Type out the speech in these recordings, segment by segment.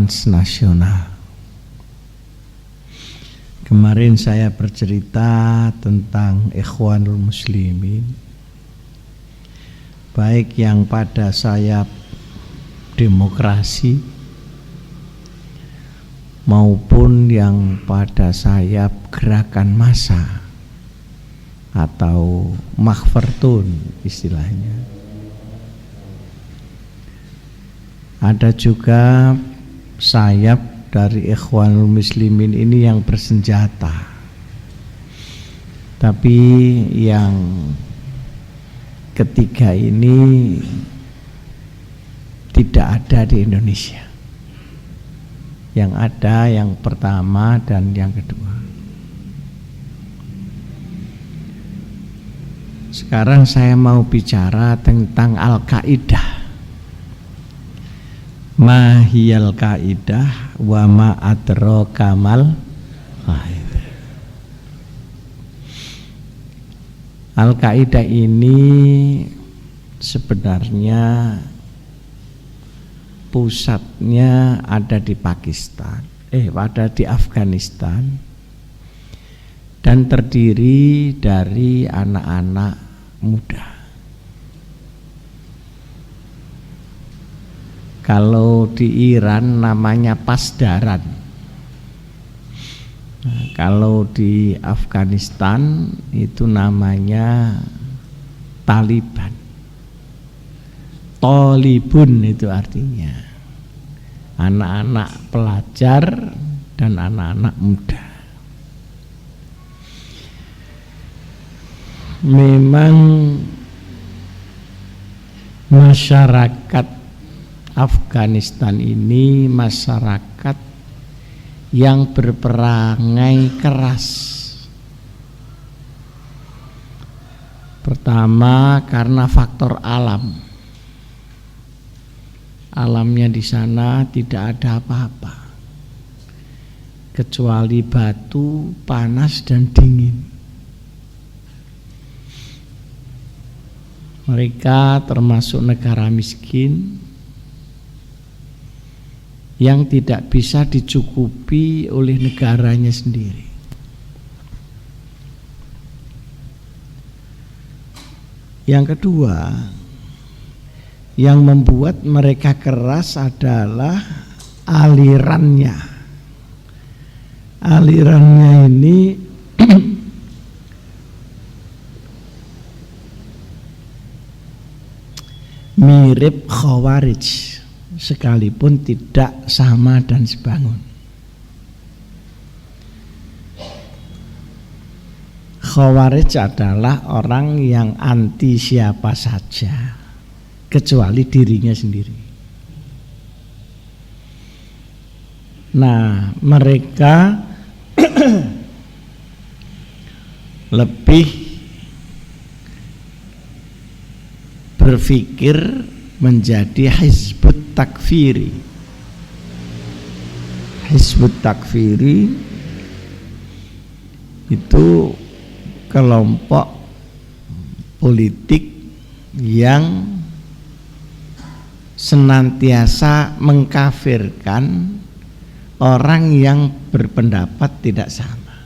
transnasional. Kemarin saya bercerita tentang Ikhwanul Muslimin, baik yang pada sayap demokrasi maupun yang pada sayap gerakan massa atau makhfertun istilahnya. Ada juga sayap dari Ikhwanul Muslimin ini yang bersenjata, tapi yang ketiga ini tidak ada di Indonesia. Yang ada yang pertama dan yang kedua. Sekarang saya mau bicara tentang Al-Qaeda. Ma hiyal qaidah wa ma adraka mal qaidah. Al-Qaeda ini sebenarnya pusatnya ada di Pakistan, ada di Afghanistan, dan terdiri dari anak-anak muda. Kalau di Iran namanya Pasdaran. Nah, kalau di Afghanistan itu namanya Taliban. Tolibun itu artinya anak-anak pelajar dan anak-anak muda. Memang masyarakat Afghanistan ini masyarakat yang berperangai keras. Pertama karena faktor alam. Alamnya di sana tidak ada apa-apa kecuali batu, panas dan dingin. Mereka termasuk negara miskin yang tidak bisa dicukupi oleh negaranya sendiri. Yang kedua, yang membuat mereka keras adalah alirannya. Alirannya ini mirip Khawarij, sekalipun tidak sama dan sebangun. Khawarij adalah orang yang anti siapa saja kecuali dirinya sendiri. Nah, mereka lebih berpikir menjadi Hizbut Takfiri. Hizbut Takfiri itu kelompok politik yang senantiasa mengkafirkan orang yang berpendapat tidak sama.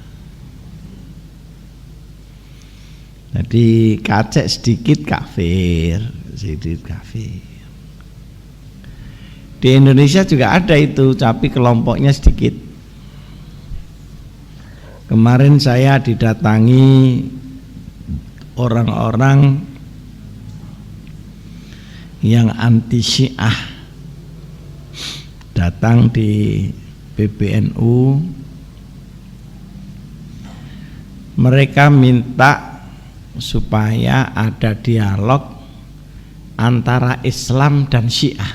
Jadi kacek sedikit kafir, sedikit kafir. Di Indonesia juga ada itu, tapi kelompoknya sedikit. Kemarin saya didatangi orang-orang yang anti Syiah, datang di PBNU. Mereka minta supaya ada dialog antara Islam dan Syiah.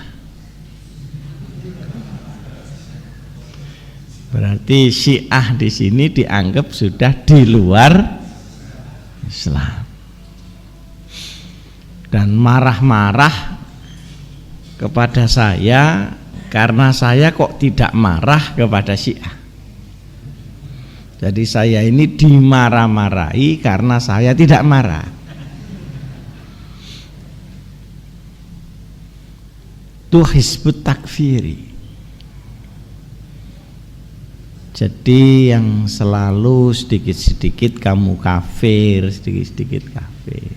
Berarti Syiah di sini dianggap sudah di luar Islam. Dan marah-marah kepada saya karena saya kok tidak marah kepada Syiah. Jadi saya ini dimarah-marahi karena saya tidak marah. Itu Hizbut Takfiri. Jadi yang selalu sedikit-sedikit kamu kafir, sedikit-sedikit kafir.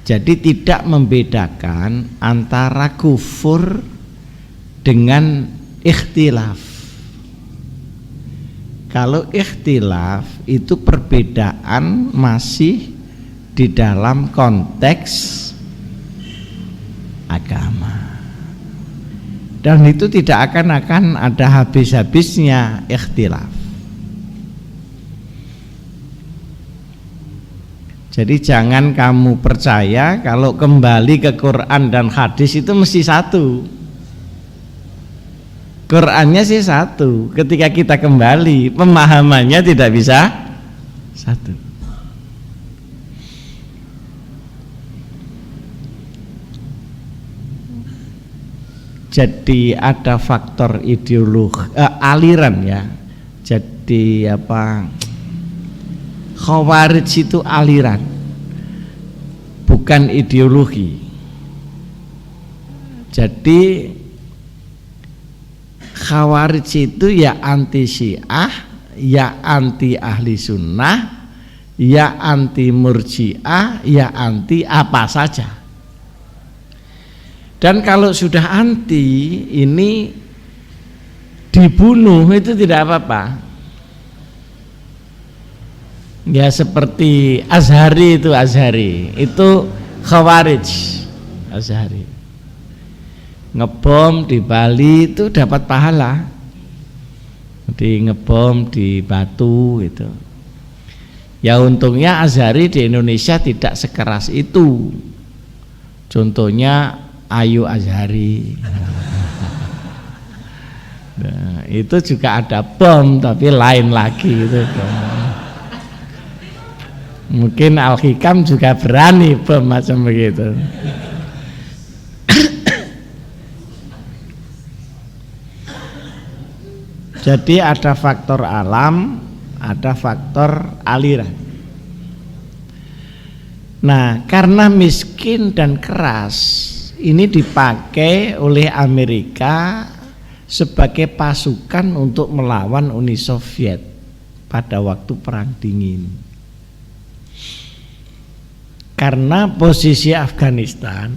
Jadi tidak membedakan antara kufur dengan ikhtilaf. Kalau ikhtilaf itu perbedaan masih di dalam konteks agama. Dan itu tidak akan ada habis-habisnya ikhtilaf. Jadi jangan kamu percaya kalau kembali ke Quran dan hadis itu mesti satu. Qurannya sih satu, ketika kita kembali pemahamannya tidak bisa satu. Jadi ada faktor ideologi, aliran ya. Jadi apa? Khawarij itu aliran, bukan ideologi. Jadi Khawarij itu ya anti Syiah, ya anti ahli sunnah, ya anti murji'ah, ya anti apa saja. Dan kalau sudah anti ini dibunuh itu tidak apa-apa. Ya seperti Azhari itu Khawarij Azhari. Ngebom di Bali itu dapat pahala. Di ngebom di Batu itu. Ya untungnya Azhari di Indonesia tidak sekeras itu. Contohnya Ayu Azhari. Nah, itu juga ada bom tapi lain lagi itu. Mungkin Al-Hikam juga berani bom macam begitu. Jadi ada faktor alam, ada faktor aliran. Nah, karena miskin dan keras, ini dipakai oleh Amerika sebagai pasukan untuk melawan Uni Soviet pada waktu Perang Dingin. Karena posisi Afghanistan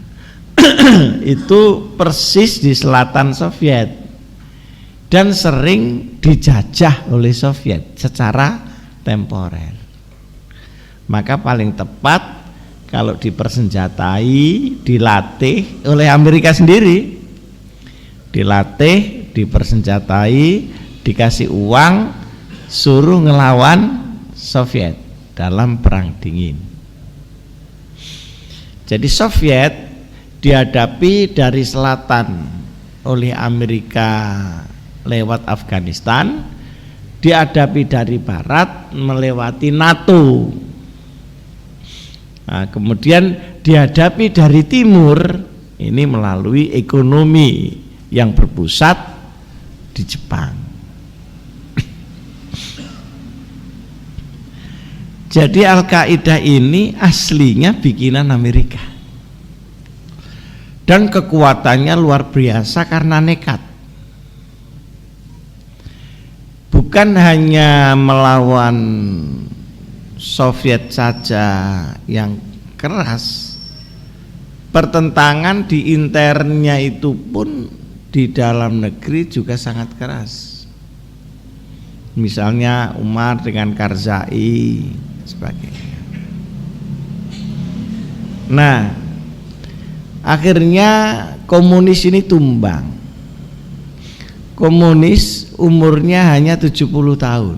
itu persis di selatan Soviet dan sering dijajah oleh Soviet secara temporer. Maka paling tepat kalau dipersenjatai, dilatih oleh Amerika sendiri, dilatih, dipersenjatai, dikasih uang, suruh ngelawan Soviet dalam Perang Dingin. Jadi Soviet dihadapi dari selatan oleh Amerika lewat Afghanistan, dihadapi dari barat melewati NATO. Nah, kemudian dihadapi dari timur ini melalui ekonomi yang berpusat di Jepang. Jadi Al-Qaeda ini aslinya bikinan Amerika dan kekuatannya luar biasa karena nekat. Bukan hanya melawan Soviet saja yang keras, pertentangan di internnya itu pun di dalam negeri juga sangat keras. Misalnya Umar dengan Karzai sebagainya. Nah, akhirnya komunis ini tumbang. Komunis umurnya hanya 70 tahun,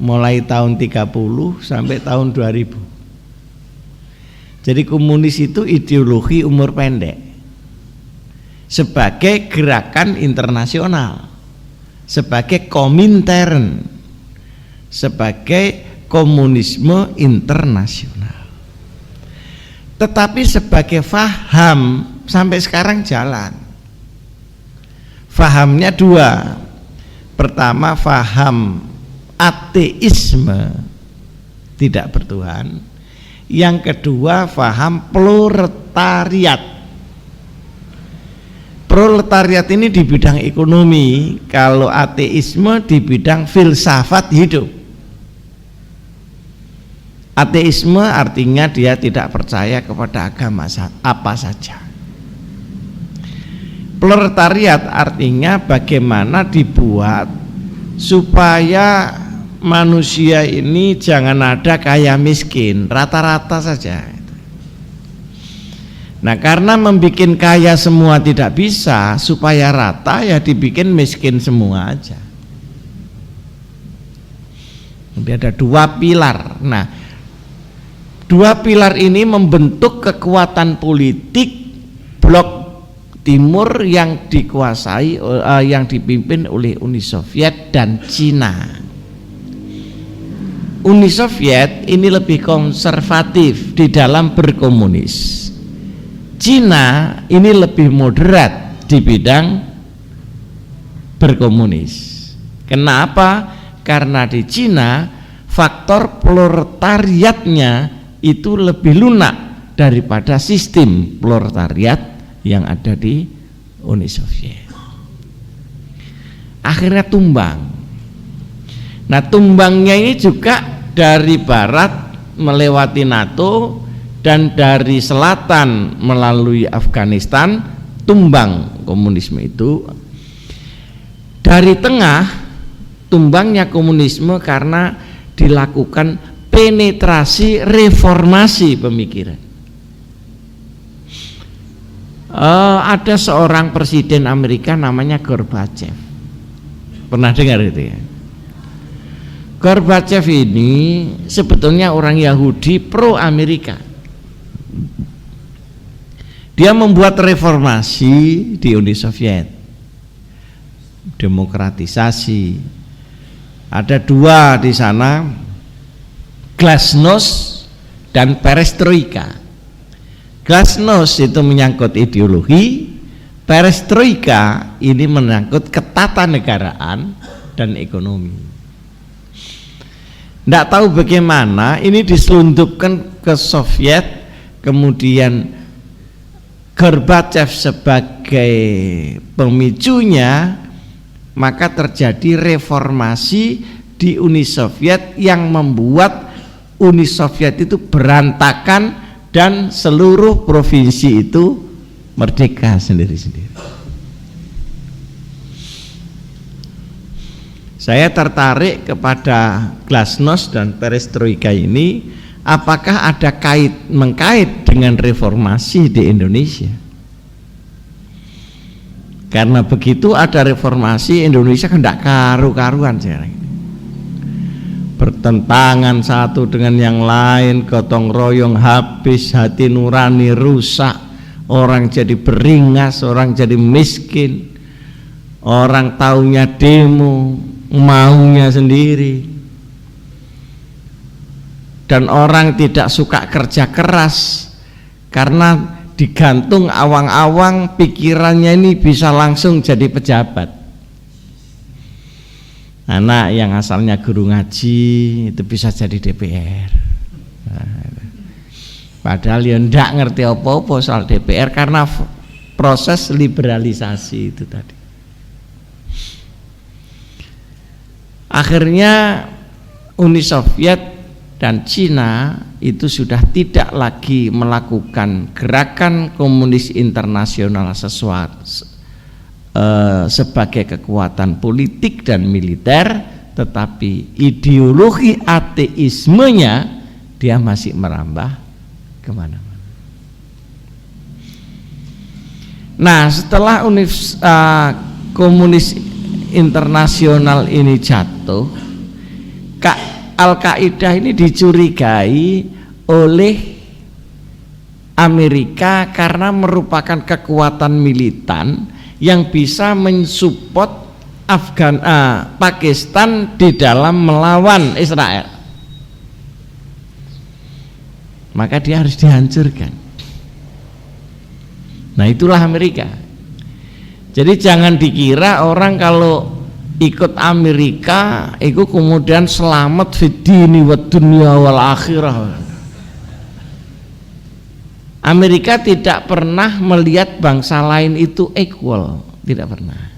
mulai tahun 30 sampai tahun 2000. Jadi komunis itu ideologi umur pendek sebagai gerakan internasional, sebagai Komintern, sebagai komunisme internasional. Tetapi sebagai faham sampai sekarang jalan. Fahamnya dua. Pertama, faham ateisme, tidak bertuhan. Yang kedua, faham proletariat. Proletariat ini di bidang ekonomi, kalau ateisme di bidang filsafat hidup. Ateisme artinya dia tidak percaya kepada agama apa saja. Proletariat artinya bagaimana dibuat supaya manusia ini jangan ada kaya miskin, rata-rata saja. Nah, karena membikin kaya semua tidak bisa, supaya rata ya dibikin miskin semua aja. Jadi ada dua pilar. Nah, dua pilar ini membentuk kekuatan politik blok timur yang dikuasai, yang dipimpin oleh Uni Soviet dan Cina. Uni Soviet ini lebih konservatif di dalam berkomunis. Cina ini lebih moderat di bidang berkomunis. Kenapa? Karena di Cina faktor proletariatnya itu lebih lunak daripada sistem proletariat yang ada di Uni Soviet. Akhirnya tumbang. Nah, tumbangnya ini juga dari barat melewati NATO dan dari selatan melalui Afghanistan, tumbang komunisme itu. Dari tengah tumbangnya komunisme karena dilakukan penetrasi reformasi pemikiran. Ada seorang presiden Amerika namanya Gorbachev. Pernah dengar itu ya? Gorbachev ini sebetulnya orang Yahudi pro Amerika. Dia membuat reformasi di Uni Soviet, demokratisasi. Ada dua di sana, glasnost dan perestroika. Glasnost itu menyangkut ideologi, perestroika ini menyangkut ketatanegaraan dan ekonomi. Tidak tahu bagaimana ini diselundupkan ke Soviet, kemudian Gorbachev sebagai pemicunya, maka terjadi reformasi di Uni Soviet yang membuat Uni Soviet itu berantakan dan seluruh provinsi itu merdeka sendiri-sendiri. Saya tertarik kepada glasnost dan perestroika ini. Apakah ada mengkait dengan reformasi di Indonesia? Karena begitu ada reformasi, Indonesia kan tidak karu-karuan sekarang. Bertentangan satu dengan yang lain, gotong royong habis, hati nurani rusak, orang jadi beringas, orang jadi miskin, orang taunya demo, maunya sendiri. Dan orang tidak suka kerja keras karena digantung awang-awang, pikirannya ini bisa langsung jadi pejabat. Anak yang asalnya guru ngaji itu bisa jadi DPR. Padahal ya ndak ngerti apa-apa soal DPR karena proses liberalisasi itu tadi. Akhirnya Uni Soviet dan Cina itu sudah tidak lagi melakukan gerakan komunis internasional sebagai kekuatan politik dan militer, tetapi ideologi ateismenya dia masih merambah kemana-mana. Nah, setelah komunis internasional ini jatuh, Al-Qaeda ini dicurigai oleh Amerika karena merupakan kekuatan militan yang bisa mensupport Pakistan di dalam melawan Israel. Maka dia harus dihancurkan. Nah, itulah Amerika. Jadi jangan dikira orang kalau ikut Amerika itu kemudian selamat fid dini wad dunya wal akhirah. Amerika tidak pernah melihat bangsa lain itu equal, tidak pernah.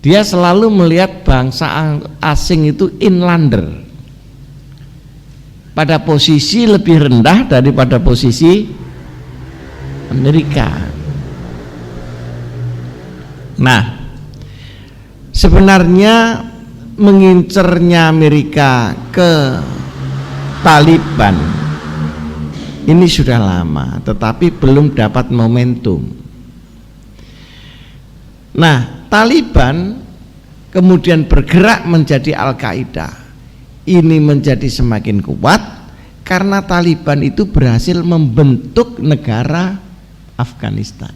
Dia selalu melihat bangsa asing itu inlander, pada posisi lebih rendah daripada posisi Amerika. Nah, sebenarnya mengincernya Amerika ke Taliban ini sudah lama, tetapi belum dapat momentum. Nah, Taliban kemudian bergerak menjadi Al-Qaeda. Ini menjadi semakin kuat karena Taliban itu berhasil membentuk negara Afghanistan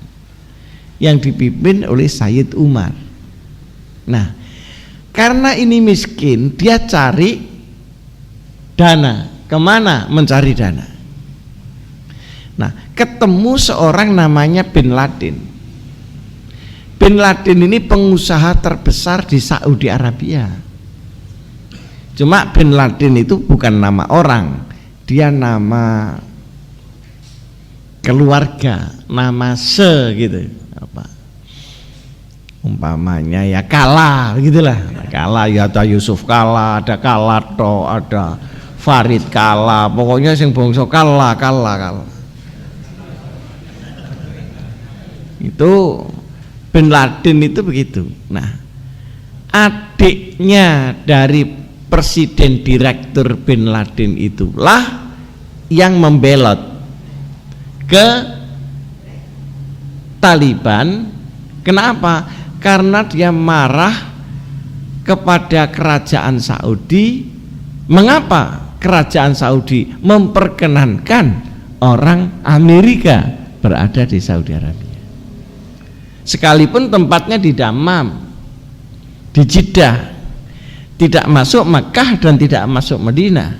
yang dipimpin oleh Sayyid Umar. Nah, karena ini miskin, dia cari dana. Kemana mencari dana? Nah, ketemu seorang namanya Bin Laden. Bin Laden ini pengusaha terbesar di Saudi Arabia. Cuma Bin Laden itu bukan nama orang, dia nama keluarga, nama gitu. Apa? Umpamanya ya Kala, gitulah. Kala ya ada Yusuf Kala, ada Kalato, ada Farid Kala, pokoknya sing bangsa Kala. Itu Bin Laden itu begitu. Nah, adiknya dari presiden direktur Bin Laden itulah yang membelot ke Taliban. Kenapa? Karena dia marah kepada kerajaan Saudi. Mengapa kerajaan Saudi memperkenankan orang Amerika berada di Saudi Arabia? Sekalipun tempatnya di Dammam, di Jeddah, tidak masuk Makkah dan tidak masuk Madinah,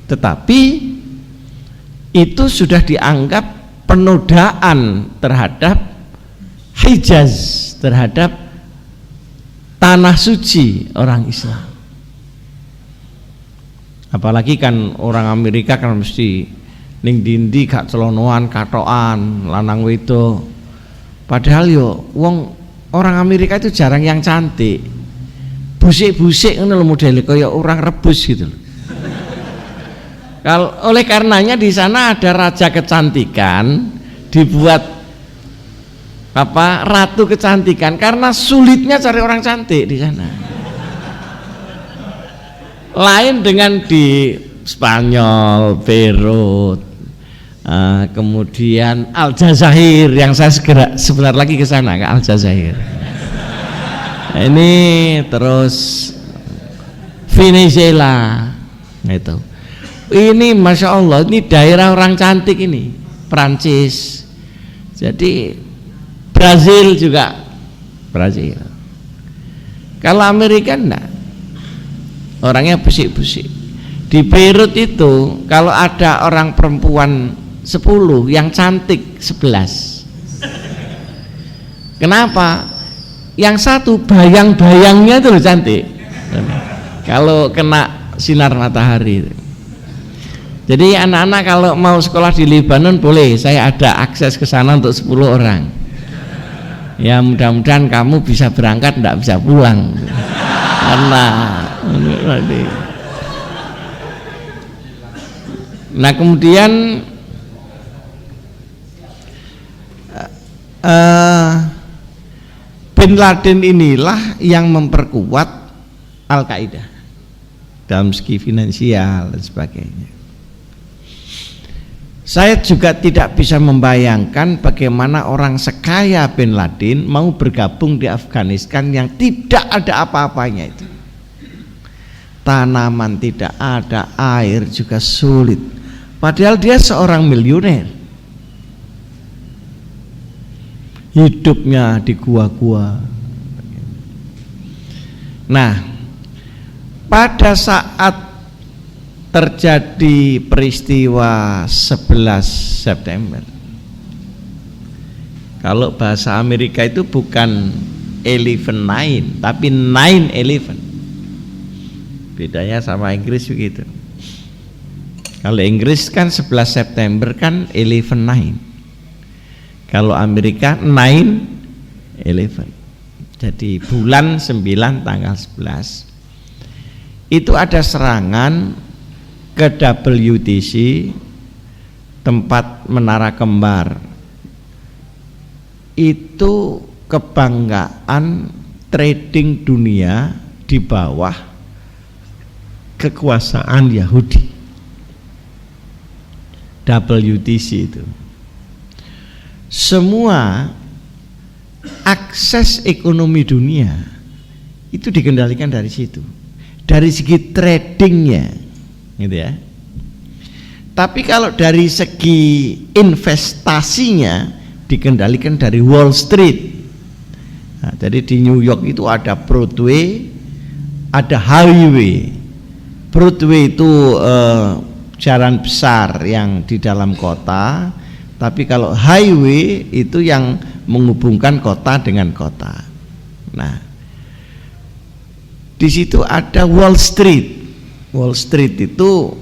tetapi itu sudah dianggap penodaan terhadap Hijaz, terhadap tanah suci orang Islam. Apalagi kan orang Amerika kan mesti ning dindi gak celonoan katoan lanang wedok. Padahal yo wong orang Amerika itu jarang yang cantik, busik-busik ngono lho modele kayak orang rebus gitu loh. Kalau oleh karenanya di sana ada raja kecantikan, dibuat apa ratu kecantikan karena sulitnya cari orang cantik di sana. Lain dengan di Spanyol, Beirut, kemudian Aljazair yang saya sebentar lagi ke sana ke Aljazair. Ini terus Venezuela, itu. Ini masya Allah, ini daerah orang cantik ini. Prancis, jadi Brazil juga, Brazil. Kalau Amerika enggak, orangnya busik-busik. Di Beirut itu kalau ada orang perempuan 10 yang cantik 11. Kenapa? Yang satu bayang-bayangnya itu loh cantik kalau kena sinar matahari. Jadi anak-anak kalau mau sekolah di Lebanon boleh, saya ada akses ke sana untuk 10 orang. Ya mudah-mudahan kamu bisa berangkat, enggak bisa pulang karena nah kemudian Bin Laden inilah yang memperkuat Al-Qaeda dalam segi finansial dan sebagainya. Saya juga tidak bisa membayangkan bagaimana orang sekaya Bin Laden mau bergabung di Afghanistan yang tidak ada apa-apanya itu. Tanaman tidak ada, air juga sulit. Padahal dia seorang miliuner. Hidupnya di gua-gua. Nah, pada saat terjadi peristiwa 11 September, kalau bahasa Amerika itu bukan 11-9 tapi 9-11, bedanya sama Inggris begitu. Kalau Inggris kan 11 September kan 11/9. Kalau Amerika 9/11. Jadi bulan 9 tanggal 11. Itu ada serangan ke WTC, tempat menara kembar. Itu kebanggaan trading dunia di bawah kekuasaan Yahudi. WTC itu semua akses ekonomi dunia itu dikendalikan dari situ, dari segi tradingnya, gitu ya. Tapi kalau dari segi investasinya dikendalikan dari Wall Street. Nah, jadi di New York itu ada Broadway, ada highway. Broadway itu jalan besar yang di dalam kota, tapi kalau highway itu yang menghubungkan kota dengan kota. Nah, di situ ada Wall Street. Wall Street itu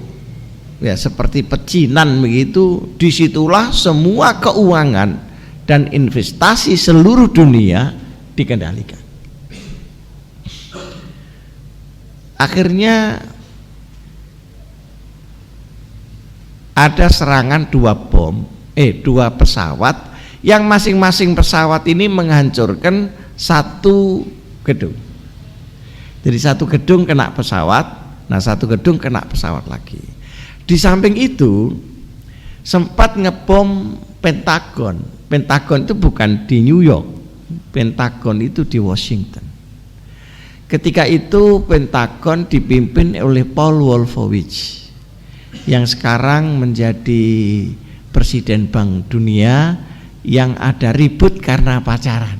ya seperti pecinan begitu. Disitulah semua keuangan dan investasi seluruh dunia dikendalikan. Akhirnya ada serangan dua pesawat yang masing-masing pesawat ini menghancurkan satu gedung. Jadi satu gedung kena pesawat, nah satu gedung kena pesawat lagi. Di samping itu sempat ngebom Pentagon. Pentagon itu bukan di New York, Pentagon itu di Washington. Ketika itu Pentagon dipimpin oleh Paul Wolfowitz yang sekarang menjadi Presiden Bank Dunia, yang ada ribut karena pacaran.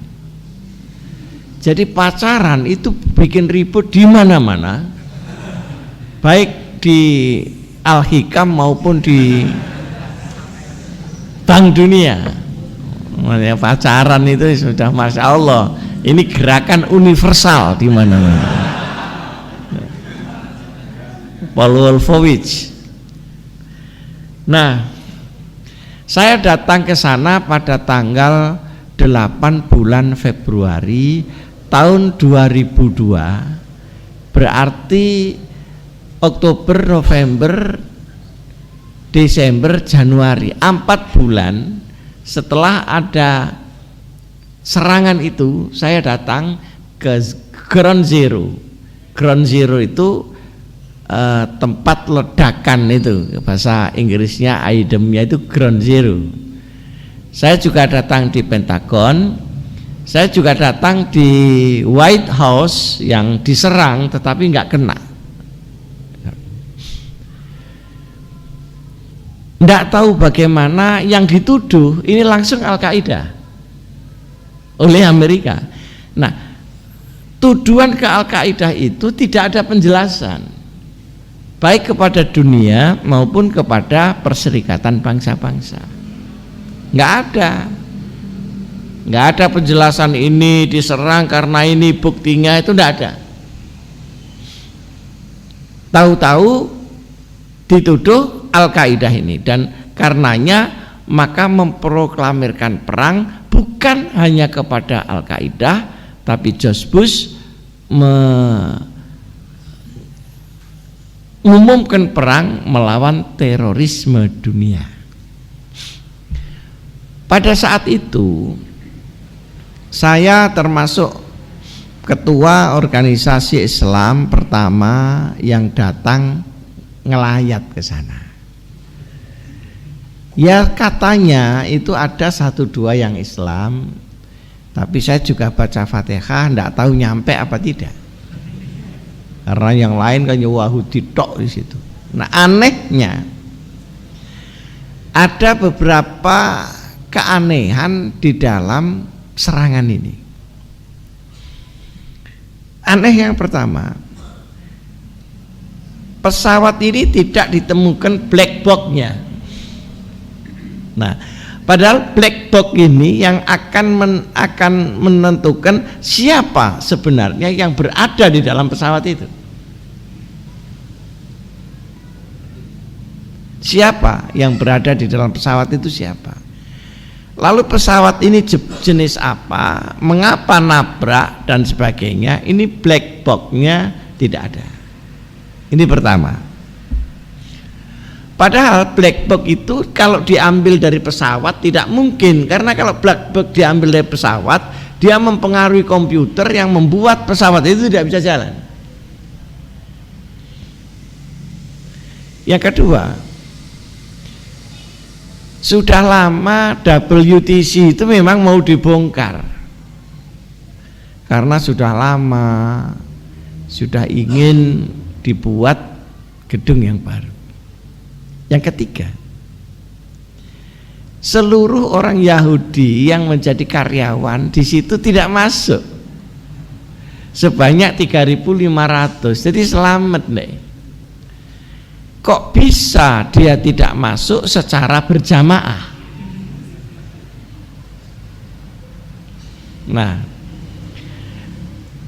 Jadi pacaran itu bikin ribut di mana-mana, baik di Al-Hikam maupun di Bank Dunia. Makanya pacaran itu sudah Masya Allah, ini gerakan universal di mana-mana. Paul Wolfowitz. Nah, saya datang ke sana pada tanggal 8 bulan Februari tahun 2002. Berarti Oktober, November, Desember, Januari, 4 bulan setelah ada serangan itu, saya datang ke Ground Zero. Ground Zero itu tempat ledakan, itu bahasa Inggrisnya idemnya itu Ground Zero. Saya juga datang di Pentagon, saya juga datang di White House yang diserang tetapi nggak kena. Nggak tahu bagaimana yang dituduh ini langsung Al-Qaeda oleh Amerika. Nah, tuduhan ke Al-Qaeda itu tidak ada penjelasan, baik kepada dunia maupun kepada Perserikatan Bangsa-Bangsa. Nggak ada penjelasan ini diserang karena ini buktinya, itu nggak ada. Tahu-tahu dituduh Al-Qaeda ini, dan karenanya maka memproklamirkan perang bukan hanya kepada Al-Qaeda, tapi George Bush mengumumkan perang melawan terorisme dunia. Pada saat itu saya termasuk ketua organisasi Islam pertama yang datang ngelayat ke sana. Ya katanya itu ada 1-2 yang Islam, tapi saya juga baca Fatihah, enggak tahu nyampe apa tidak. Karena yang lain kan Yahudi tok di situ. Nah, anehnya ada beberapa keanehan di dalam serangan ini. Aneh yang pertama, pesawat ini tidak ditemukan black box-nya. Nah, padahal black box ini yang akan menentukan siapa sebenarnya yang berada di dalam pesawat itu. Siapa yang berada di dalam pesawat itu siapa? Lalu pesawat ini jenis apa? Mengapa nabrak dan sebagainya? Ini black box-nya tidak ada. Ini pertama. Padahal black box itu kalau diambil dari pesawat tidak mungkin, karena kalau black box diambil dari pesawat, dia mempengaruhi komputer yang membuat pesawat itu tidak bisa jalan. Yang kedua, sudah lama WTC itu memang mau dibongkar karena sudah lama sudah ingin dibuat gedung yang baru. Yang ketiga, seluruh orang Yahudi yang menjadi karyawan di situ tidak masuk sebanyak 3.500. Jadi selamat nih. Kok bisa dia tidak masuk secara berjamaah? Nah,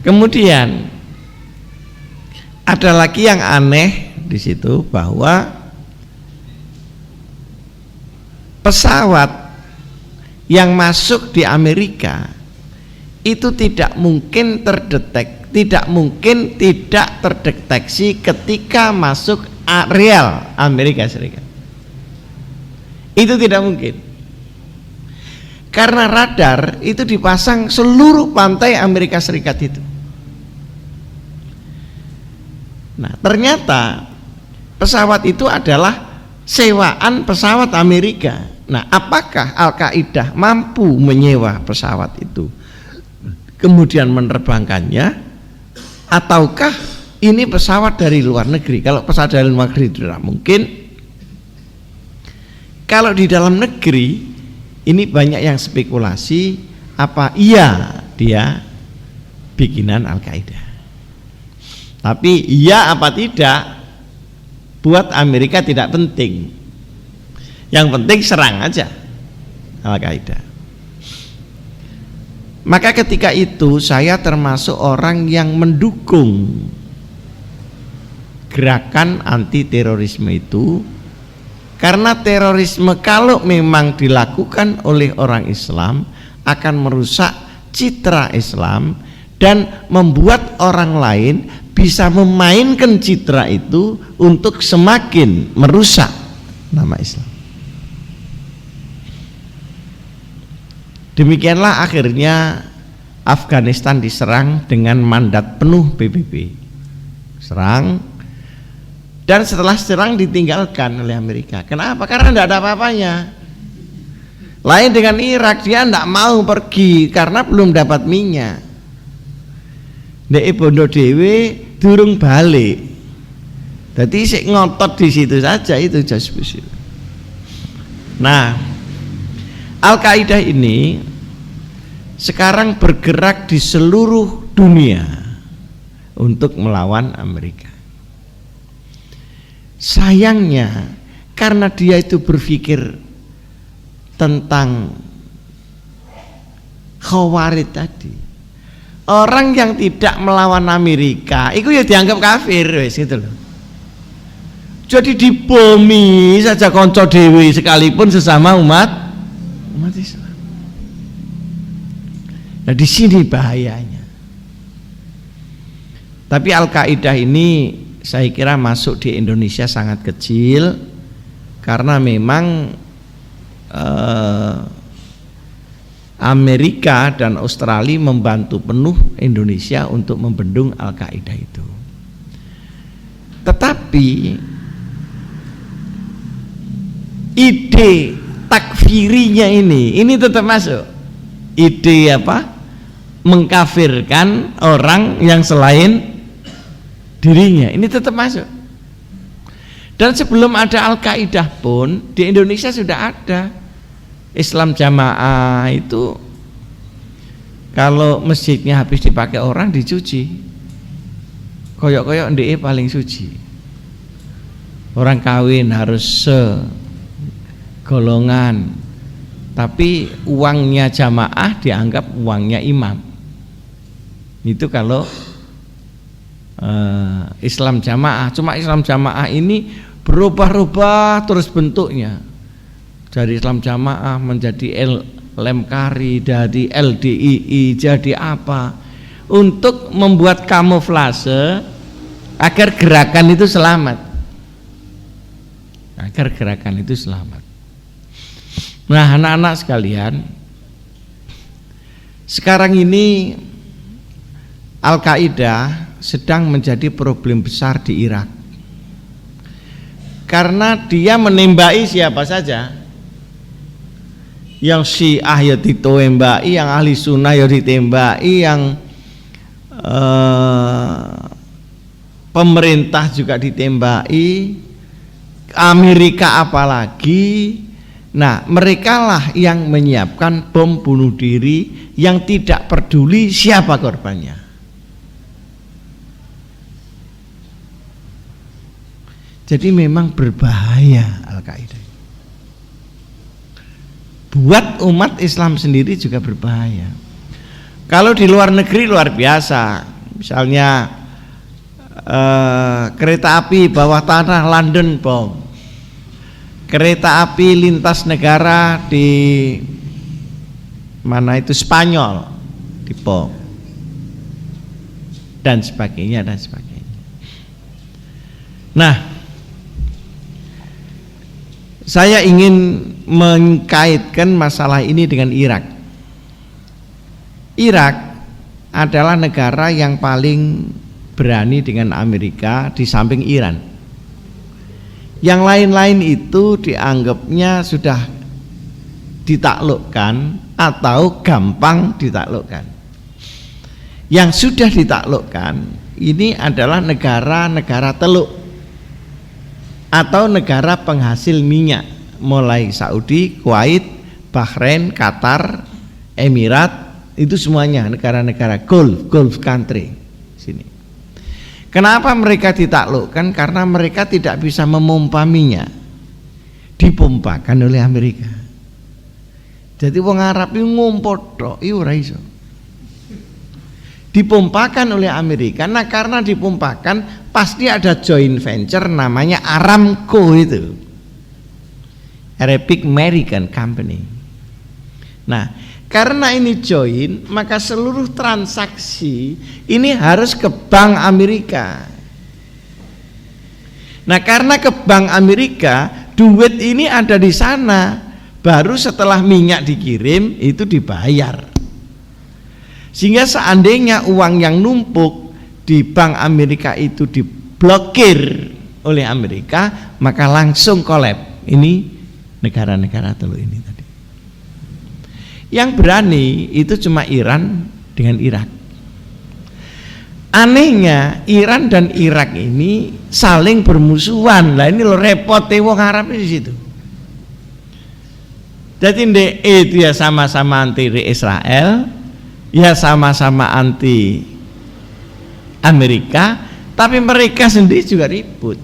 kemudian ada lagi yang aneh di situ, bahwa pesawat yang masuk di Amerika itu tidak mungkin tidak terdeteksi ketika masuk areal Amerika Serikat. Itu tidak mungkin, karena radar itu dipasang seluruh pantai Amerika Serikat itu. Nah, ternyata pesawat itu adalah sewaan pesawat Amerika. Nah, apakah Al-Qaeda mampu menyewa pesawat itu kemudian menerbangkannya, ataukah ini pesawat dari luar negeri? Kalau pesawat dari luar negeri itu tidak mungkin. Kalau di dalam negeri ini banyak yang spekulasi, apa iya dia bikinan Al-Qaeda. Tapi iya apa tidak, buat Amerika tidak penting. Yang penting serang aja Al-Qaeda. Maka ketika itu saya termasuk orang yang mendukung gerakan anti terorisme itu, karena terorisme kalau memang dilakukan oleh orang Islam akan merusak citra Islam dan membuat orang lain bisa memainkan citra itu untuk semakin merusak nama Islam. Demikianlah akhirnya Afghanistan diserang dengan mandat penuh PBB. Serang. Dan setelah serang ditinggalkan oleh Amerika. Kenapa? Karena tidak ada apa-apanya. Lain dengan Irak, dia tidak mau pergi karena belum dapat minyak. Nek bondo dhewe durung balik. Jadi sik ngotot di situ saja, itu jasbus. Nah, Al-Qaeda ini sekarang bergerak di seluruh dunia untuk melawan Amerika. Sayangnya karena dia itu berpikir tentang Khawarij tadi, orang yang tidak melawan Amerika itu ya dianggap kafir, wes gitu loh. Jadi dibomi saja konco dewi sekalipun sesama umat Islam. Nah, di sini bahayanya. Tapi Al-Qaeda ini saya kira masuk di Indonesia sangat kecil, karena memang Amerika dan Australia membantu penuh Indonesia untuk membendung Al-Qaeda itu. Tetapi ide takfirinya ini tetap masuk. Ide apa? Mengkafirkan orang yang selain dirinya, ini tetap masuk. Dan sebelum ada Al-Qaeda pun di Indonesia sudah ada Islam Jamaah. Itu kalau masjidnya habis dipakai orang dicuci, koyok-koyok ndeke paling suci. Orang kawin harus segolongan, tapi uangnya jamaah dianggap uangnya imam. Itu kalau Islam Jamaah. Cuma Islam Jamaah ini berubah-ubah terus bentuknya, dari Islam Jamaah menjadi LMKRI, dari LDII jadi apa, untuk membuat kamuflase agar gerakan itu selamat, Nah, anak-anak sekalian, sekarang ini Al-Qaeda sedang menjadi problem besar di Irak karena dia menembaki siapa saja. Yang Syiah ya ditembaki, yang ahli sunnah ya ditembaki, yang pemerintah juga ditembaki, Amerika apalagi. Nah, merekalah yang menyiapkan bom bunuh diri yang tidak peduli siapa korbannya. Jadi memang berbahaya Al-Qaeda. Buat umat Islam sendiri juga berbahaya. Kalau di luar negeri luar biasa, misalnya kereta api bawah tanah London bom, kereta api lintas negara di mana itu Spanyol dibom, dan sebagainya. Nah, saya ingin mengkaitkan masalah ini dengan Irak. Irak adalah negara yang paling berani dengan Amerika di samping Iran. Yang lain-lain itu dianggapnya sudah ditaklukkan atau gampang ditaklukkan. Yang sudah ditaklukkan ini adalah negara-negara teluk atau negara penghasil minyak, mulai Saudi, Kuwait, Bahrain, Qatar, Emirat, itu semuanya negara-negara Gulf country sini. Kenapa mereka ditaklukkan? Karena mereka tidak bisa memompa minyak, dipompakan oleh Amerika. Jadi wong Arab itu ngumpet tok, iku ora iso. Dipompakan oleh Amerika. Nah, karena dipompakan pasti ada joint venture namanya Aramco itu, Arabic American Company. Nah, karena ini joint, maka seluruh transaksi ini harus ke bank Amerika. Nah, karena ke bank Amerika, duit ini ada di sana, baru setelah minyak dikirim itu dibayar. Sehingga seandainya uang yang numpuk di bank Amerika itu diblokir oleh Amerika, maka langsung kolab. Ini negara-negara teluk ini tadi. Yang berani itu cuma Iran dengan Irak. Anehnya Iran dan Irak ini saling bermusuhan. Lah ini lo repotnya wong Arab di situ. Jadi itu ya sama-sama anti Israel, ya sama-sama anti Amerika, tapi mereka sendiri juga ribut.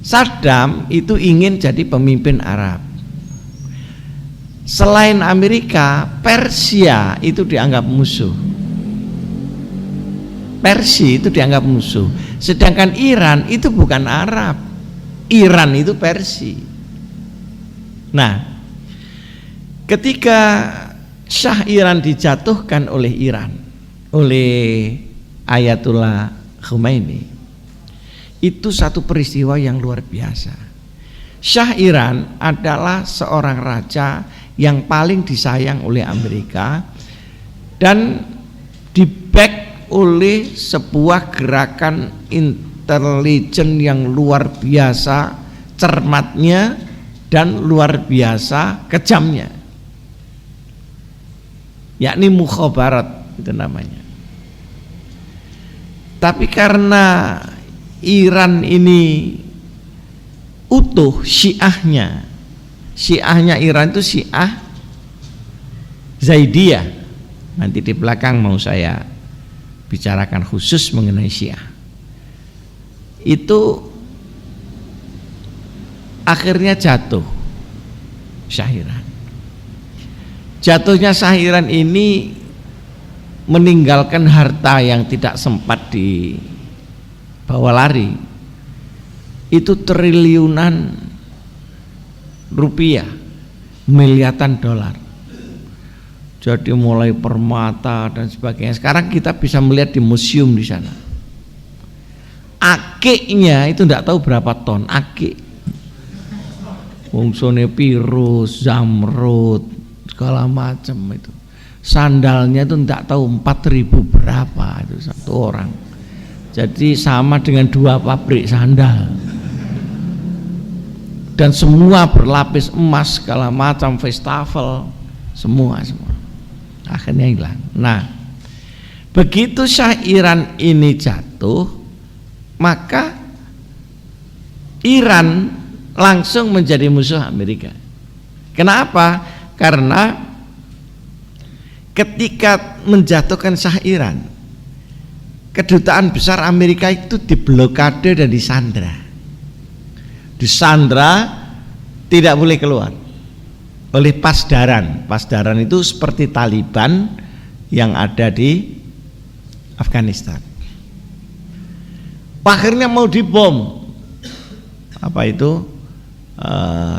Saddam itu ingin jadi pemimpin Arab. Selain Amerika, Persia itu dianggap musuh. Persia itu dianggap musuh. Sedangkan Iran itu bukan Arab. Iran itu Persia. Nah, ketika Shah Iran dijatuhkan oleh Iran, oleh Ayatullah Khomeini, itu satu peristiwa yang luar biasa. Shah Iran adalah seorang raja yang paling disayang oleh Amerika dan di-back oleh sebuah gerakan intelijen yang luar biasa cermatnya dan luar biasa kejamnya, yakni mukhabarat itu namanya. Tapi karena Iran ini utuh Syiahnya Iran itu Syiah Zaidiyah. Nanti di belakang mau saya bicarakan khusus mengenai Syiah. Itu akhirnya jatuh Shah Iran. Jatuhnya Shah Iran ini meninggalkan harta yang tidak sempat dibawa lari. itu triliunan rupiah, miliaran dolar. Jadi mulai permata dan sebagainya. Sekarang kita bisa melihat di museum di sana. Akiknya itu tidak tahu berapa ton akik. Fungsone pirus, zamrud, segala macam itu. Sandalnya itu tidak tahu 4.000 berapa itu satu orang. Jadi sama dengan 2 pabrik sandal. Dan semua berlapis emas, segala macam wastafel, semua. Akhirnya hilang. Nah, begitu Shah Iran ini jatuh, maka Iran langsung menjadi musuh Amerika. Kenapa? Karena ketika menjatuhkan Shah Iran, kedutaan besar Amerika itu diblokade dan disandra. Disandra, tidak boleh keluar oleh Pasdaran. Pasdaran itu seperti Taliban yang ada di Afghanistan. Akhirnya mau dibom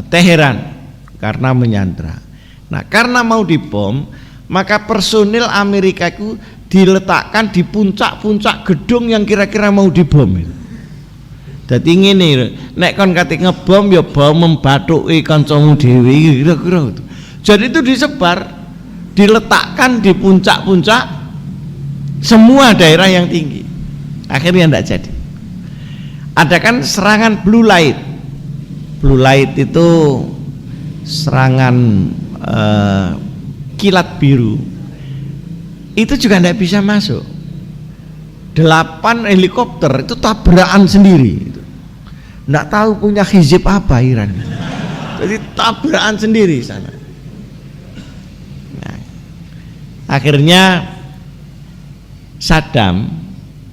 Teheran karena menyandra. Nah, karena mau dibom, maka personil Amerika itu diletakkan di puncak-puncak gedung yang kira-kira mau dibom. Jadi ngene, nek kon kate ngebom ya bom membathuki kancamu dhewe kira-kira itu. Jadi itu disebar, diletakkan di puncak-puncak semua daerah yang tinggi. Akhirnya tidak jadi. Ada kan serangan blue light. Blue light itu serangan kilat biru. Itu juga tidak bisa masuk. 8 helikopter itu tabrakan sendiri. Nggak tahu punya hizib apa Iran. Jadi tabrakan sendiri sana. Nah, akhirnya Saddam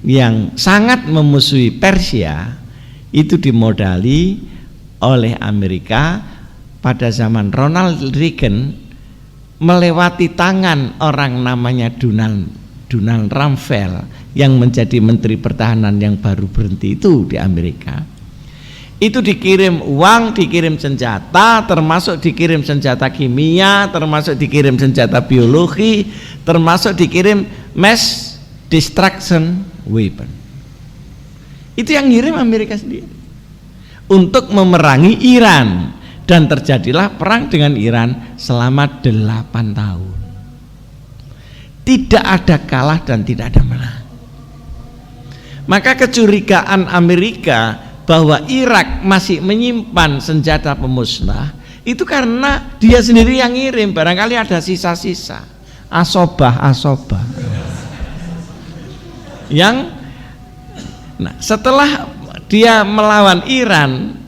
yang sangat memusuhi Persia itu dimodali oleh Amerika pada zaman Ronald Reagan melewati tangan orang namanya Donald Rumsfeld yang menjadi Menteri Pertahanan yang baru berhenti itu di Amerika. Itu dikirim uang, dikirim senjata, termasuk dikirim senjata kimia, termasuk dikirim senjata biologi, termasuk dikirim mass destruction weapon. Itu yang ngirim Amerika sendiri untuk memerangi Iran, dan terjadilah perang dengan Iran selama 8 tahun. Tidak ada kalah dan tidak ada menang. Maka kecurigaan Amerika bahwa Irak masih menyimpan senjata pemusnah itu karena dia sendiri yang ngirim, barangkali ada sisa-sisa asobah yang setelah dia melawan Iran,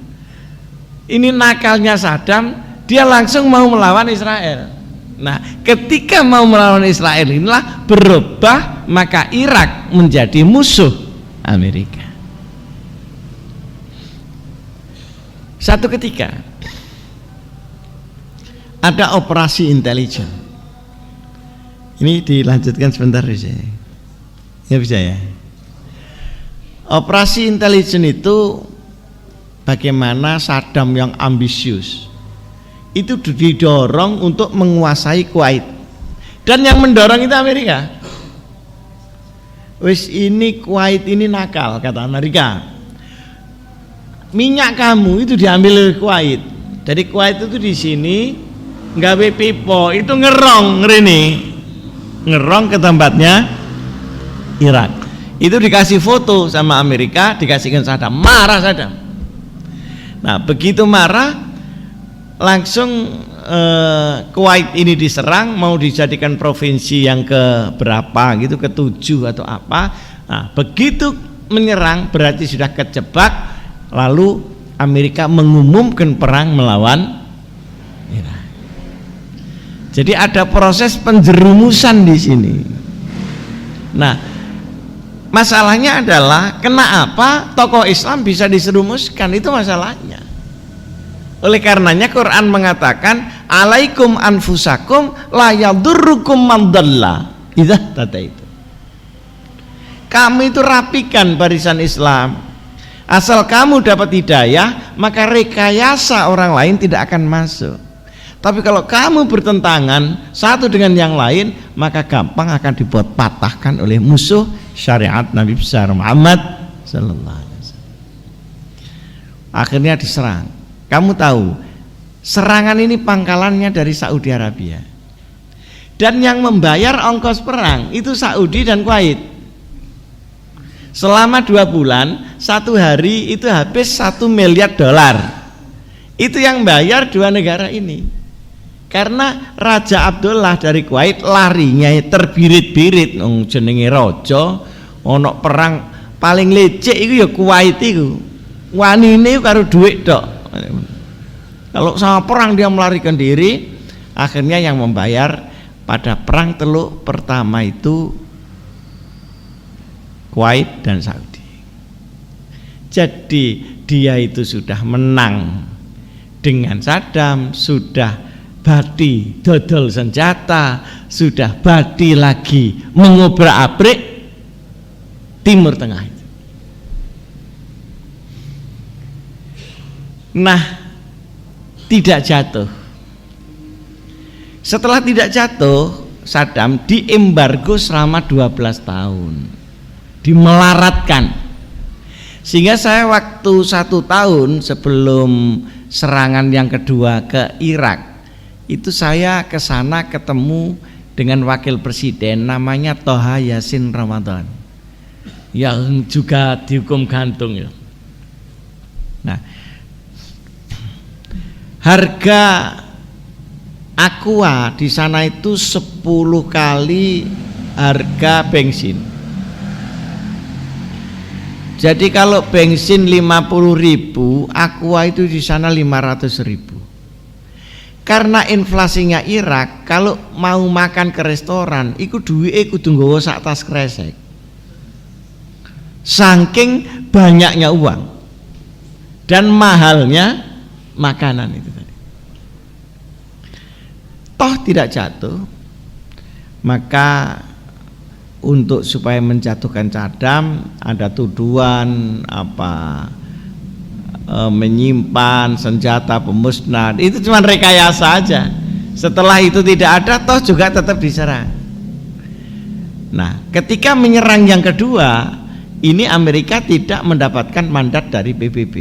ini nakalnya Saddam, dia langsung mau melawan Israel. Nah, ketika mau melawan Israel inilah berubah, maka Irak menjadi musuh Amerika. Satu ketika ada operasi intelijen. Ini dilanjutkan sebentar bisa ya? Ya bisa ya. Operasi intelijen itu bagaimana Saddam yang ambisius itu didorong untuk menguasai Kuwait, dan yang mendorong itu Amerika. Wis ini Kuwait ini nakal, kata Amerika. Minyak kamu itu diambil dari Kuwait. Dari Kuwait itu di sini nggawe pipa, itu ngerong ke tempatnya Irak. Itu dikasih foto sama Amerika, dikasihkan Saddam, marah Saddam. Nah, begitu marah langsung Kuwait ini diserang, mau dijadikan provinsi yang ke berapa gitu, ke-7 atau apa. Nah, begitu menyerang berarti sudah kejebak. Lalu Amerika mengumumkan perang melawan Iran. Jadi ada proses penjerumusan di sini. Nah, masalahnya adalah kenapa tokoh Islam bisa diserumuskan, itu masalahnya. Oleh karenanya Quran mengatakan alaikum anfusakum la yadurrukum man dhalla idza tataitu. Kamu itu rapikan barisan Islam. Asal kamu dapat hidayah, maka rekayasa orang lain tidak akan masuk. Tapi kalau kamu bertentangan satu dengan yang lain, maka gampang akan dibuat patahkan oleh musuh syariat Nabi besar Muhammad sallallahu alaihi wasallam. Akhirnya diserang. Kamu tahu, serangan ini pangkalannya dari Saudi Arabia. Dan yang membayar ongkos perang itu Saudi dan Kuwait. Selama 2 bulan, 1 hari itu habis $1 miliar. Itu yang bayar 2 negara ini. Karena Raja Abdullah dari Kuwait larinya terbirit-birit, jenenge raja, ono perang paling lecek itu ya Kuwait itu. Wanine karo duit tok. Kalau sama perang dia melarikan diri, akhirnya yang membayar pada perang Teluk pertama itu Kuwait dan Saudi. Jadi dia itu sudah menang dengan Saddam, sudah badi dodol senjata, sudah badi lagi mengobrak-abrik Timur Tengah itu. Nah, tidak jatuh. Setelah tidak jatuh, Saddam diembargo selama 12 tahun, dimelaratkan. Sehingga saya waktu 1 tahun sebelum serangan yang kedua ke Irak, itu saya ke sana ketemu dengan wakil presiden namanya Toha Yasin Ramadan yang juga dihukum gantung ya. Nah, harga Aqua di sana itu 10 kali harga bensin. Jadi kalau bensin 50.000, Aqua itu di sana 500.000. Karena inflasinya Irak, kalau mau makan ke restoran, iku duwike kudu nggawa sak tas kresek. Saking banyaknya uang dan mahalnya makanan itu tadi. Toh tidak jatuh, maka untuk supaya menjatuhkan Saddam ada tuduhan menyimpan senjata pemusnah. Itu cuma rekayasa aja. Setelah itu tidak ada, toh juga tetap diserang. Nah, ketika menyerang yang kedua, ini Amerika tidak mendapatkan mandat dari PBB.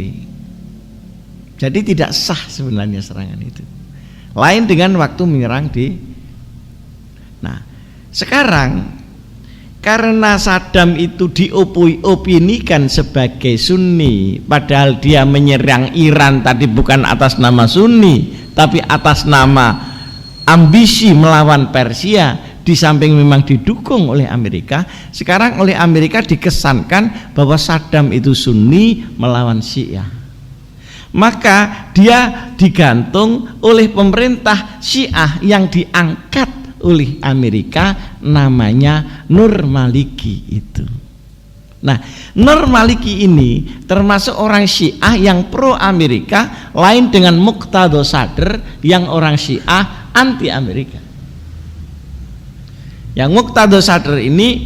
Jadi tidak sah sebenarnya serangan itu. Lain dengan waktu menyerang di. Nah, sekarang karena Saddam itu diopinikan sebagai Sunni, padahal dia menyerang Iran tadi bukan atas nama Sunni, tapi atas nama ambisi melawan Persia, di samping memang didukung oleh Amerika. Sekarang oleh Amerika dikesankan bahwa Saddam itu Sunni melawan Syiah. Maka dia digantung oleh pemerintah Syiah yang diangkat oleh Amerika, namanya Nur Maliki itu. Nah, Nur Maliki ini termasuk orang Syiah yang pro Amerika, lain dengan Muqtada Sadr yang orang Syiah anti Amerika. Yang Muqtada Sadr ini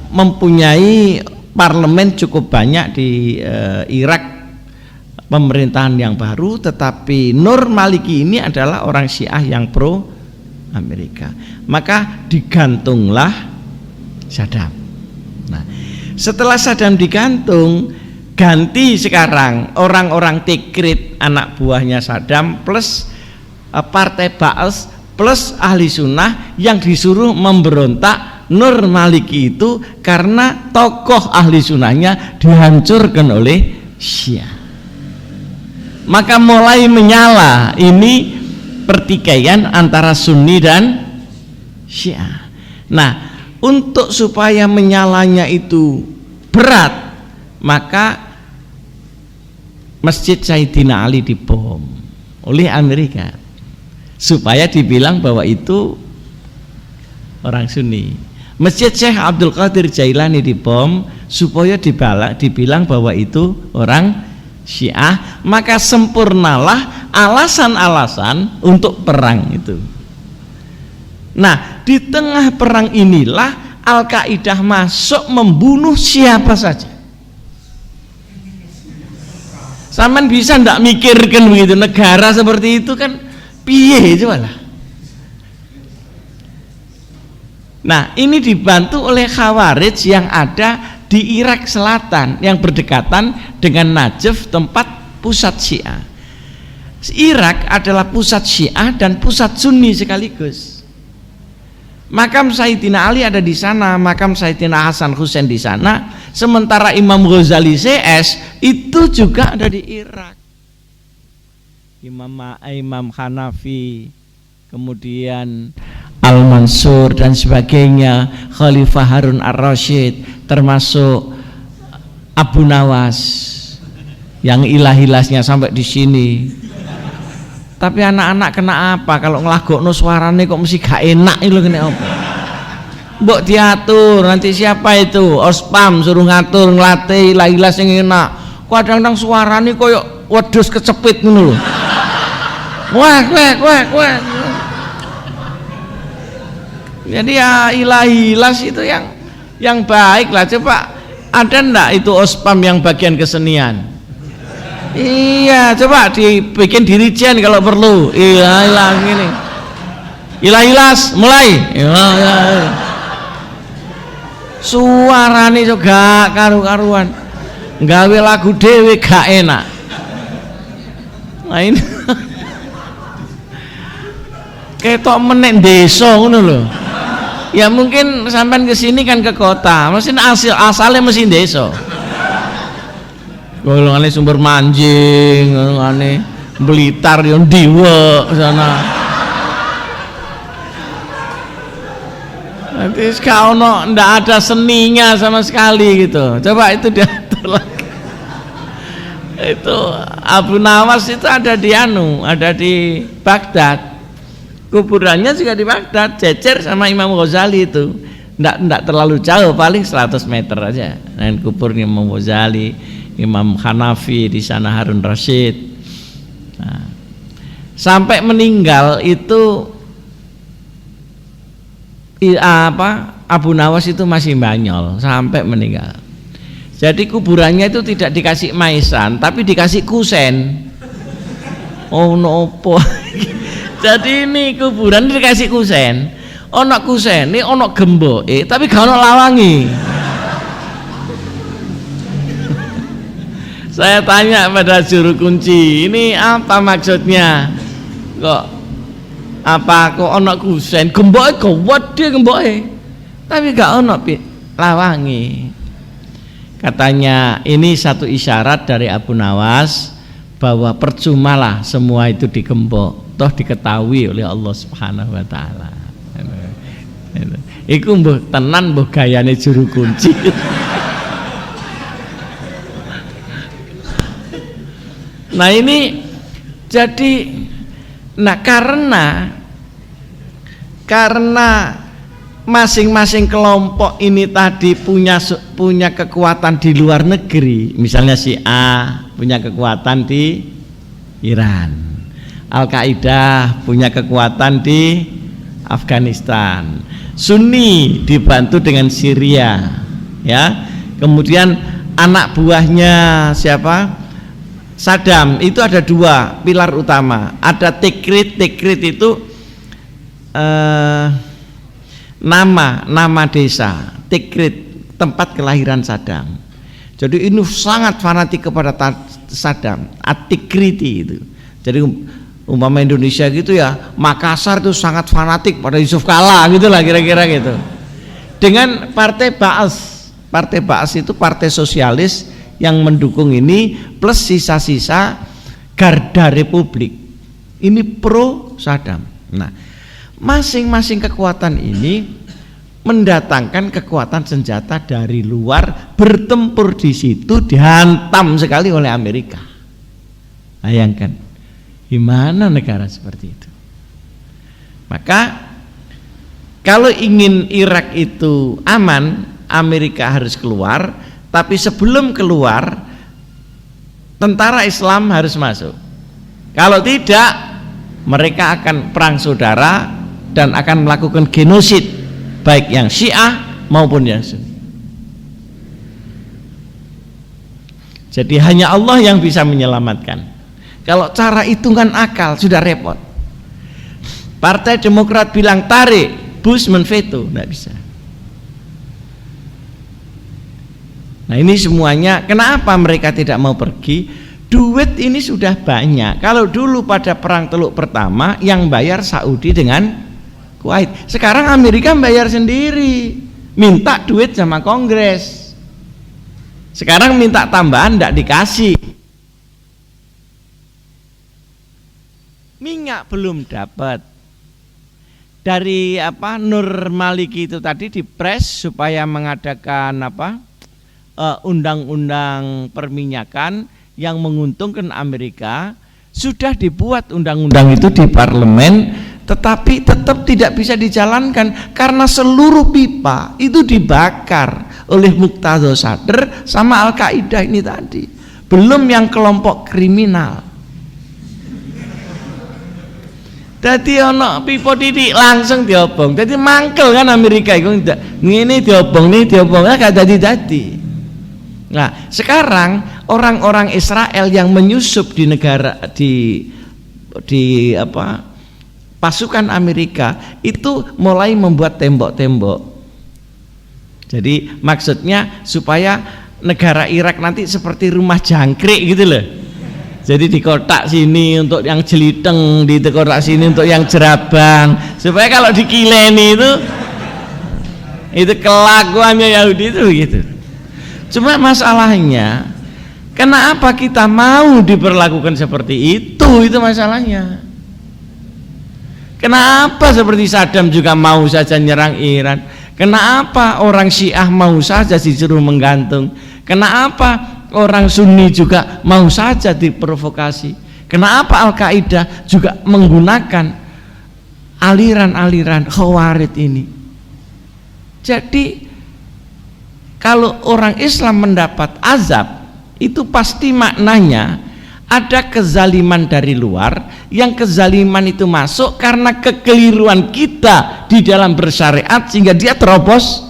mempunyai parlemen cukup banyak di Irak, pemerintahan yang baru, tetapi Nur Maliki ini adalah orang Syiah yang pro Amerika. Maka digantunglah Saddam. Nah, setelah Saddam digantung, ganti sekarang orang-orang Tikrit, anak buahnya Saddam, plus partai Ba'ath, plus ahli sunnah yang disuruh memberontak Nur Maliki itu karena tokoh ahli sunnahnya dihancurkan oleh Syiah. Maka mulai menyala ini pertikaian antara Sunni dan Syiah. Nah, untuk supaya menyalanya itu berat, maka Masjid Sayyidina Ali dibom oleh Amerika supaya dibilang bahwa itu orang Sunni. Masjid Syekh Abdul Qadir Jailani dibom supaya dibilang bahwa itu orang Syiah. Maka sempurnalah alasan-alasan untuk perang itu. Nah, di tengah perang inilah Al-Qaeda masuk membunuh siapa saja. Sampean bisa ndak mikirkan begitu, negara seperti itu kan piye coba lah. Nah, ini dibantu oleh Khawarij yang ada di Irak Selatan yang berdekatan dengan Najaf, tempat pusat Syiah. Irak adalah pusat Syiah dan pusat Sunni sekaligus. Makam Sayyidina Ali ada di sana, makam Sayyidina Hasan Husain di sana, sementara Imam Ghazali CS itu juga ada di Irak. Imam Hanafi, kemudian Al-Mansur dan sebagainya, Khalifah Harun Ar-Rasyid, termasuk Abu Nawas yang ilah-ilahnya sampai di sini. Tapi anak-anak kena apa kalau ngelagokno suarane kok mesti gak enak itu kena apa? Mbok diatur, nanti siapa itu? Ospam suruh ngatur ngelatih ilah-ilah sing enak. Kadang-kadang suarane koyo wedhus kecepit ngono lho. Wah. Jadi ya ilah-ilah itu yang baik lah. Coba ada ndak itu ospam yang bagian kesenian? Iya, coba dibikin dirijen kalau perlu. Ilah gini. Ilah-ilas mulai. Suarane juga karu-karuan. Gawe lagu dhewe gak enak. Nah ini ketok menek desa ngono lho. Ya mungkin sampean kesini kan ke kota, mesti asalnya mesti desa. Golongane Sumber Manjing, golongane Blitar yo ndiwek sana. Nanti kalau ndak ada seninya sama sekali gitu. Coba itu diatur lagi. Itu Abu Nawas itu ada di ada di Baghdad. Kuburannya juga di Baghdad, cecer sama Imam Ghazali itu. Ndak terlalu jauh, paling 100 meter aja. Dan kuburnya Imam Ghazali, Imam Hanafi di sana, Harun Rasyid. Nah, sampai meninggal itu Abu Nawas itu masih banyol sampai meninggal. Jadi kuburannya itu tidak dikasih maisan, tapi dikasih kusen. Oh nopo. Jadi ini kuburan dikasih kusen. Ono kusen, ini ono gemboke, tapi gak ono lawangi. Saya tanya pada juru kunci, ini apa maksudnya? Kok ono kusen? Gemboke gede gemboke, tapi gak ono lawangi. Katanya ini satu isyarat dari Abu Nawas bahwa percumalah semua itu digembok, toh diketahui oleh Allah Subhanahu wa taala. Iku mbuh tenan mbuh gayane juru kunci. Nah ini jadi karena masing-masing kelompok ini tadi punya kekuatan di luar negeri. Misalnya si A punya kekuatan di Iran, Al-Qaeda punya kekuatan di Afghanistan, Sunni dibantu dengan Syria, ya. Kemudian anak buahnya siapa? Saddam itu ada dua pilar utama. Ada Tikrit itu nama desa Tikrit, tempat kelahiran Saddam. Jadi ini sangat fanatik kepada Saddam, At-Tikriti itu. Jadi umpama Indonesia gitu ya, Makassar itu sangat fanatik pada Yusuf Kala gitu lah kira-kira gitu. Dengan Partai Ba'as itu partai sosialis yang mendukung ini, plus sisa-sisa Garda Republik. Ini pro Saddam. Nah, masing-masing kekuatan ini mendatangkan kekuatan senjata dari luar, bertempur di situ, dihantam sekali oleh Amerika. Bayangkan, gimana negara seperti itu? Maka kalau ingin Irak itu aman, Amerika harus keluar, tapi sebelum keluar, tentara Islam harus masuk. Kalau tidak, mereka akan perang saudara dan akan melakukan genosid, baik yang Syiah maupun yang Sunni. Jadi hanya Allah yang bisa menyelamatkan. Kalau cara hitungan akal sudah repot. Partai Demokrat bilang tarik, Bush menveto, tidak bisa. Nah ini semuanya kenapa mereka tidak mau pergi? Duit ini sudah banyak. Kalau dulu pada perang Teluk Pertama yang bayar Saudi dengan Kuwait, sekarang Amerika bayar sendiri, minta duit sama Kongres. Sekarang minta tambahan tidak dikasih. Minyak belum dapat. Dari Nur Maliki itu tadi dipres supaya mengadakan undang-undang perminyakan yang menguntungkan Amerika. Sudah dibuat undang-undang itu di parlemen, tetapi tetap tidak bisa dijalankan karena seluruh pipa itu dibakar oleh Muqtada Sadr sama Al-Qaeda ini tadi. Belum yang kelompok kriminal. Dadi ana pipa titik langsung diobong. Dadi mangkel kan Amerika iku ngene diobong gak dadi. Nah, sekarang orang-orang Israel yang menyusup di negara pasukan Amerika itu mulai membuat tembok-tembok. Jadi maksudnya supaya negara Irak nanti seperti rumah jangkrik gitu loh. Jadi di kotak sini untuk yang jeliteng, di kotak sini untuk yang jerabang, supaya kalau dikileni itu kelakuannya Yahudi itu begitu. Cuma masalahnya, kenapa kita mau diperlakukan seperti itu masalahnya. Kenapa seperti Saddam juga mau saja nyerang Iran? Kenapa orang Syiah mau saja disuruh menggantung? Kenapa orang Sunni juga mau saja diprovokasi? Kenapa Al-Qaeda juga menggunakan aliran-aliran Khawarij ini? Jadi kalau orang Islam mendapat azab, itu pasti maknanya ada kezaliman dari luar, yang kezaliman itu masuk karena kekeliruan kita di dalam bersyariat sehingga dia terobos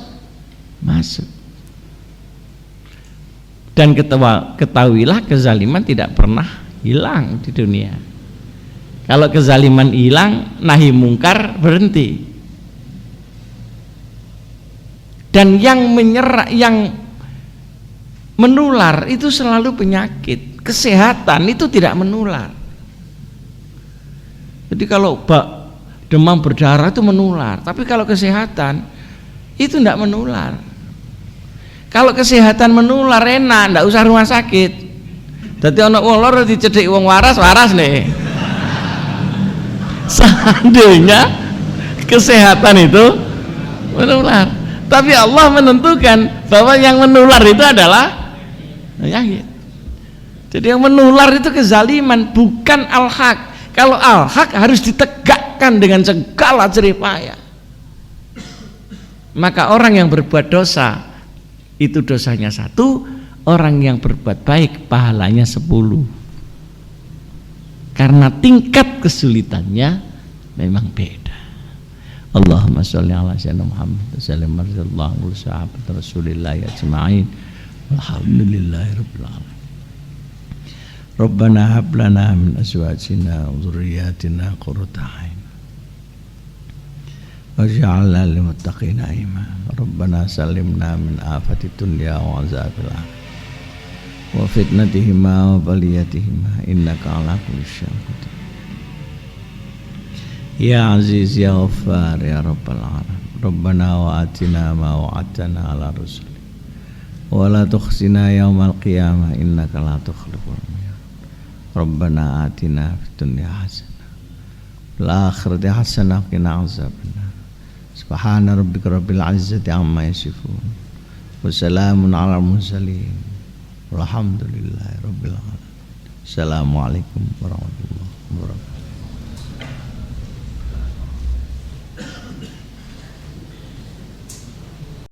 masuk. Dan ketahuilah kezaliman tidak pernah hilang di dunia. Kalau kezaliman hilang, nahi mungkar berhenti. Dan yang menular itu selalu penyakit. Kesehatan itu tidak menular. Jadi kalau demam berdarah itu menular, tapi kalau kesehatan itu tidak menular. Kalau kesehatan menular enak, ndak usah rumah sakit. Dadi ana wong lara dicedhik wong waras nih. Seandainya kesehatan itu menular, tapi Allah menentukan bahwa yang menular itu adalah penyakit. Jadi yang menular itu kezaliman, bukan al-haq. Kalau al-haq harus ditegakkan dengan segala jerih payah. Maka orang yang berbuat dosa itu dosanya 1, orang yang berbuat baik pahalanya 10. Karena tingkat kesulitannya memang beda. Allahumma sholli ala sayyidina Muhammad wa sallim ala sahabat Rasulillah ajma'in. Alhamdulillahirabbil alamin. Rabbana hab lana min azwajina wa dhurriyyatina qurrata a'yun waj'alna lil muttaqina imama. Rabbana sallimna min afati dunya wa azabil akhirah wa fitnatihima wa baliyatihima innaka ala kulli syai'in qadir. Ya aziz ya ghaffar ya rabbal alamin. Rabbana wa atina ma wa'adtana ala rusulik wa la tukhzina yaumal qiyamah innaka la tukhliful mi'ad. Rabbana atina fid dunya hasanah wal akhirati hasanah wa qina azabannar. Subhana rabbika rabbil izzati amma yasifun wa salamun alal mursalin walhamdulillahi rabbil alamin. Assalamualaikum warahmatullahi wabarakatuh.